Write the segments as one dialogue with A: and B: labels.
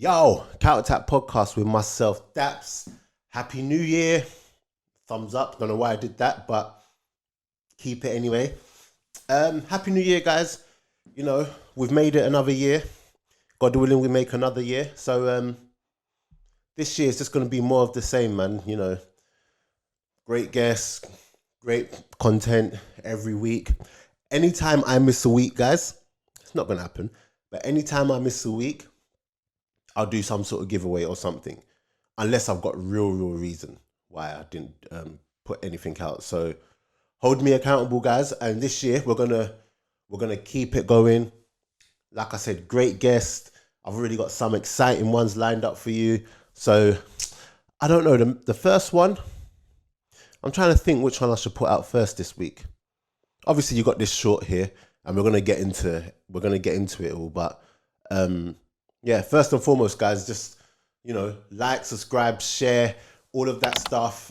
A: Yo, Counterattack Podcast with myself, Daps. Happy New Year. Thumbs up. Don't know why I did that, but keep it anyway. Happy New Year, guys. You know, we've made it another year. God willing, we make another year. So this year is just going to be more of the same, man. You know, great guests, great content every week. Anytime I miss a week, guys, it's not going to happen. But anytime I miss a week, I'll do some sort of giveaway or something, unless I've got real reason why I didn't put anything out. So hold me accountable, guys. And this year we're gonna keep it going. Like I said, great guest. I've already got some exciting ones lined up for you. So I don't know the first one. I'm trying to think which one I should put out first this week. Obviously, you got this short here, and we're gonna get into it all, but. Yeah, first and foremost, guys, just, like, subscribe, share, all of that stuff.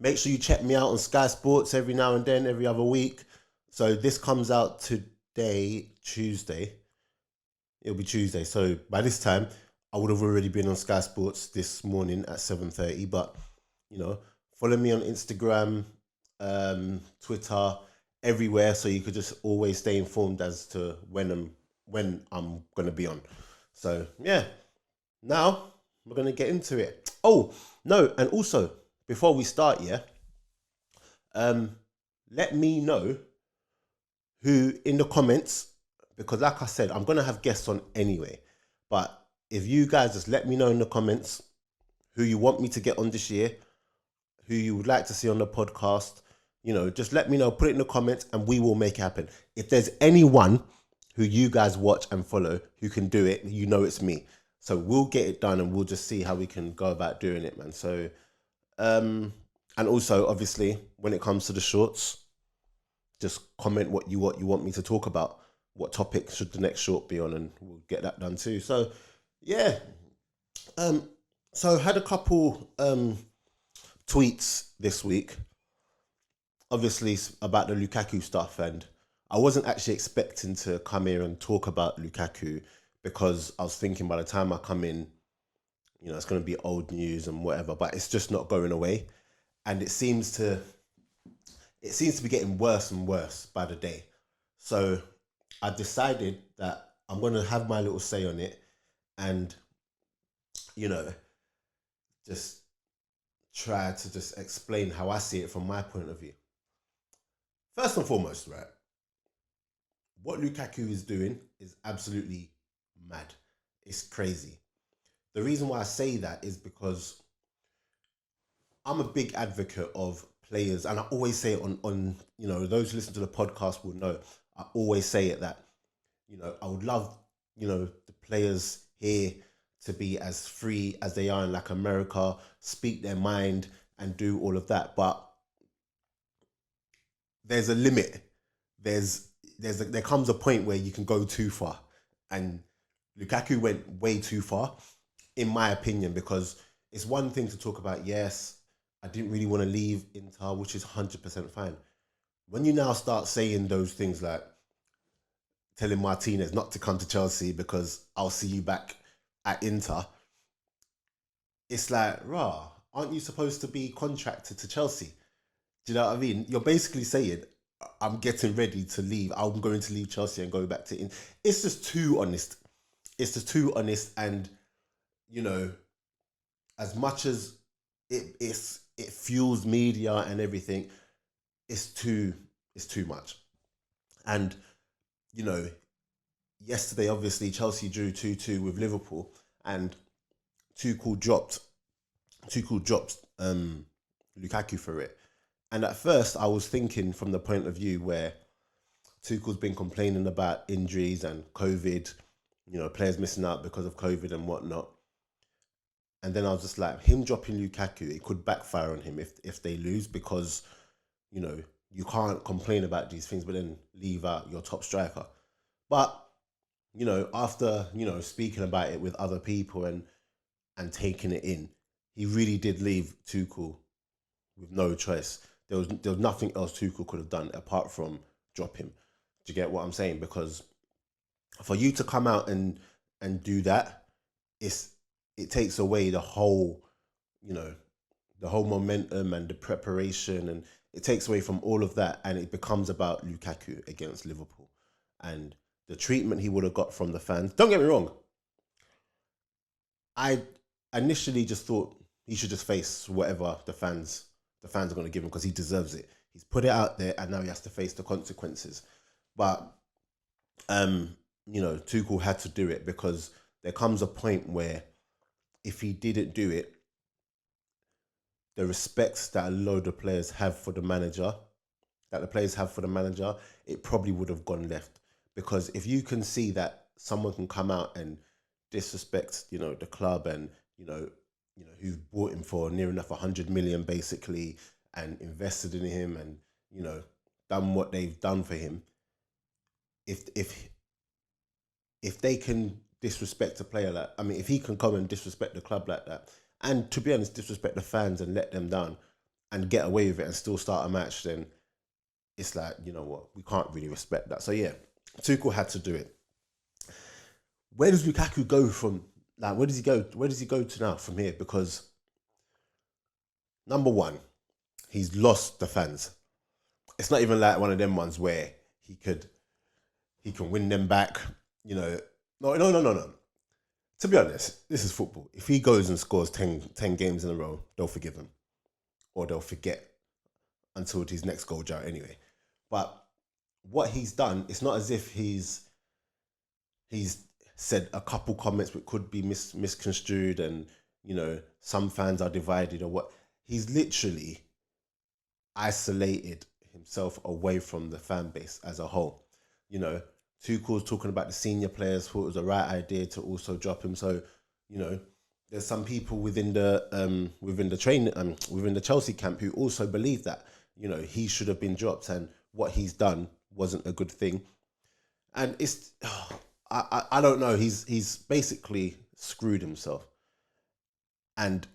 A: Make sure you check me out on Sky Sports every now and then, every other week. So this comes out today, Tuesday. It'll be Tuesday. So by this time, I would have already been on Sky Sports this morning at 7:30. But, follow me on Instagram, Twitter, everywhere, so you could just always stay informed as to when I'm going to be on. So, yeah. Now, we're going to get into it. Oh, no, and also, before we start, let me know who in the comments, because like I said, I'm going to have guests on anyway. But if you guys just let me know in the comments who you want me to get on this year, who you would like to see on the podcast, just let me know, put it in the comments, and we will make it happen. If there's anyone who you guys watch and follow who can do it, it's me. So we'll get it done, and we'll just see how we can go about doing it, man. So, and also, obviously, when it comes to the shorts, just comment what you want me to talk about. What topic should the next short be on, and we'll get that done too. So, yeah. So I had a couple tweets this week, obviously about the Lukaku stuff, and I wasn't actually expecting to come here and talk about Lukaku, because I was thinking by the time I come in, it's going to be old news and whatever, but it's just not going away. And it seems to be getting worse and worse by the day. So I decided that I'm going to have my little say on it and, just try to just explain how I see it from my point of view. First and foremost, right? What Lukaku is doing is absolutely mad. It's crazy. The reason why I say that is because I'm a big advocate of players, and I always say it on those who listen to the podcast will know. I always say it that, I would love, the players here to be as free as they are in like America, speak their mind and do all of that. But there's a limit. There comes a point where you can go too far, and Lukaku went way too far, in my opinion, because it's one thing to talk about, yes, I didn't really want to leave Inter, which is 100% fine. When you now start saying those things like telling Martinez not to come to Chelsea because I'll see you back at Inter, it's like, rah, aren't you supposed to be contracted to Chelsea? Do you know what I mean? You're basically saying, I'm getting ready to leave. I'm going to leave Chelsea and go back to Inter. It's just too honest. And, as much as it fuels media and everything, it's too much. And, yesterday, obviously, Chelsea drew 2-2 with Liverpool, and Tuchel dropped Lukaku for it. And at first, I was thinking from the point of view where Tuchel's been complaining about injuries and COVID, players missing out because of COVID and whatnot. And then I was just like, him dropping Lukaku, it could backfire on him if they lose, because, you can't complain about these things but then leave out your top striker. But, after, speaking about it with other people and taking it in, he really did leave Tuchel with no choice. There was nothing else Tuchel could have done apart from drop him. Do you get what I'm saying? Because for you to come out and and do that, it takes away the whole, you know, the whole momentum and the preparation, and it takes away from all of that, and it becomes about Lukaku against Liverpool and the treatment he would have got from the fans. Don't get me wrong. I initially just thought he should just face whatever the fans are going to give him because he deserves it. He's put it out there, and now he has to face the consequences. But Tuchel had to do it because there comes a point where if he didn't do it, the respect that a load of players have for the manager, it probably would have gone left. Because if you can see that someone can come out and disrespect, the club, and who've bought him for near enough 100 million basically, and invested in him, and done what they've done for him. If they can disrespect a player if he can come and disrespect the club like that, and to be honest, disrespect the fans and let them down and get away with it and still start a match, then it's like, you know what, we can't really respect that. So yeah, Tuchel had to do it. Where does Lukaku go from? Like, where does he go? Where does he go to now from here? Because number one, he's lost the fans. It's not even like one of them ones where he can win them back. No. To be honest, this is football. If he goes and scores 10 games in a row, they'll forgive him, or they'll forget until his next goal drought anyway. But what he's done, it's not as if he's said a couple comments which could be misconstrued, and some fans are divided or what. He's literally isolated himself away from the fan base as a whole. Tuchel's talking about the senior players thought it was the right idea to also drop him. So, there's some people within the Chelsea camp who also believe that, he should have been dropped, and what he's done wasn't a good thing. And I don't know. He's basically screwed himself. And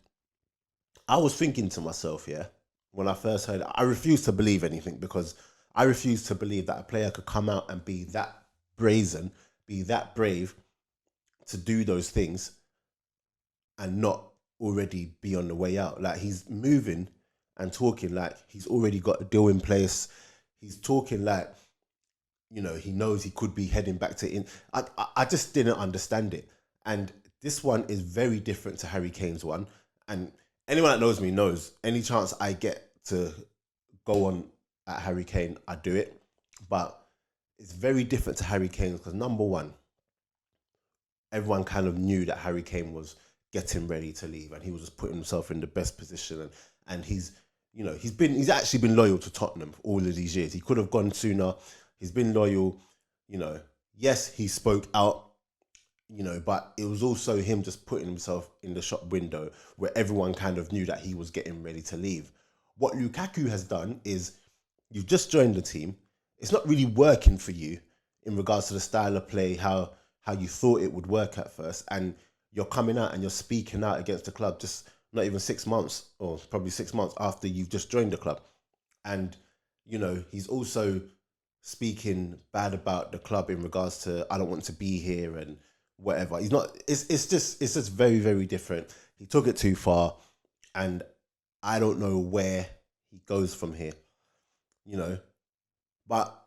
A: I was thinking to myself, when I first heard it, I refused to believe anything, because I refused to believe that a player could come out and be that brazen, be that brave to do those things and not already be on the way out. Like, he's moving and talking like he's already got a deal in place. He's talking like, he knows he could be heading back to in. I just didn't understand it. And this one is very different to Harry Kane's one. And anyone that knows me knows any chance I get to go on at Harry Kane, I do it. But it's very different to Harry Kane because, number one, everyone kind of knew that Harry Kane was getting ready to leave, and he was just putting himself in the best position. And he's actually been loyal to Tottenham all of these years. He could have gone sooner. He's been loyal. Yes, he spoke out, but it was also him just putting himself in the shop window where everyone kind of knew that he was getting ready to leave. What Lukaku has done is, you've just joined the team. It's not really working for you in regards to the style of play, how you thought it would work at first. And you're coming out and you're speaking out against the club just not even 6 months, or probably 6 months after you've just joined the club. And, he's also speaking bad about the club in regards to, I don't want to be here and whatever. It's just very, very different. He took it too far, and I don't know where he goes from here. But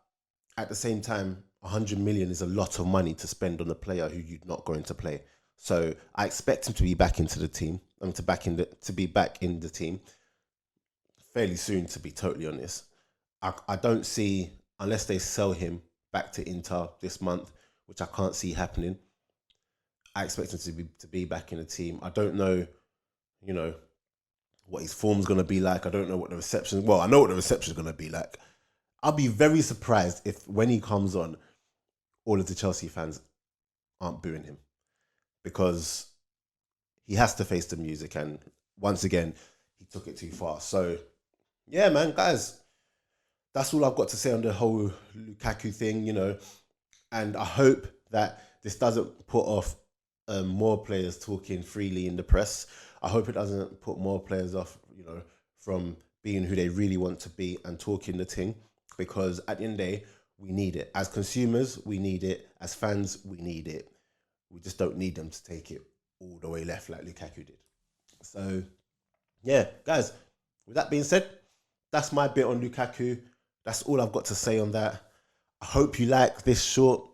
A: at the same time, 100 million is a lot of money to spend on a player who you're not going to play. So I expect him to be back into the team, to be back in the team fairly soon, to be totally honest. I don't see, unless they sell him back to Inter this month, which I can't see happening, I expect him to be back in the team. I don't know, what his form's going to be like. I don't know what the reception. Well, I know what the reception is going to be like. I'll be very surprised if, when he comes on, all of the Chelsea fans aren't booing him, because he has to face the music. And once again, he took it too far. So, yeah, man, guys, that's all I've got to say on the whole Lukaku thing, And I hope that this doesn't put off more players talking freely in the press. I hope it doesn't put more players off, from being who they really want to be and talking the thing. Because at the end of the day, we need it. As consumers, we need it. As fans, we need it. We just don't need them to take it all the way left like Lukaku did. So, yeah, guys, with that being said, that's my bit on Lukaku. That's all I've got to say on that. I hope you like this short.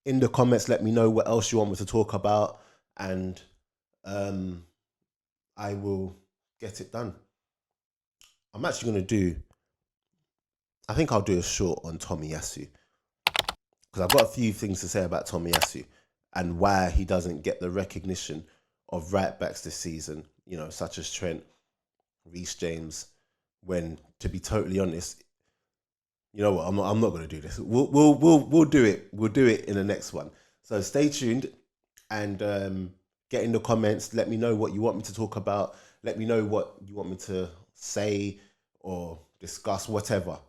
A: In the comments, let me know what else you want me to talk about, and I will get it done. I'm actually going to do, I think I'll do a short on Tomiyasu, because I've got a few things to say about Tomiyasu and why he doesn't get the recognition of right backs this season, you know, such as Trent, Reece James, when, to be totally honest, you know what, I'm not going to do this. We'll do it. We'll do it in the next one. So stay tuned and get in the comments. Let me know what you want me to talk about. Let me know what you want me to say or discuss, whatever,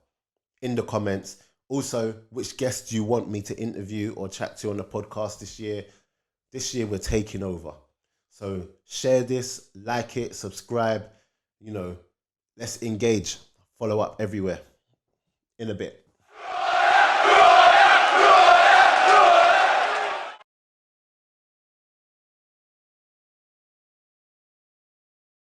A: in the comments. Also, which guests you want me to interview or chat to on the podcast this year. This year we're taking over. So share this, like it, subscribe, you know, let's engage, follow up everywhere. In a bit.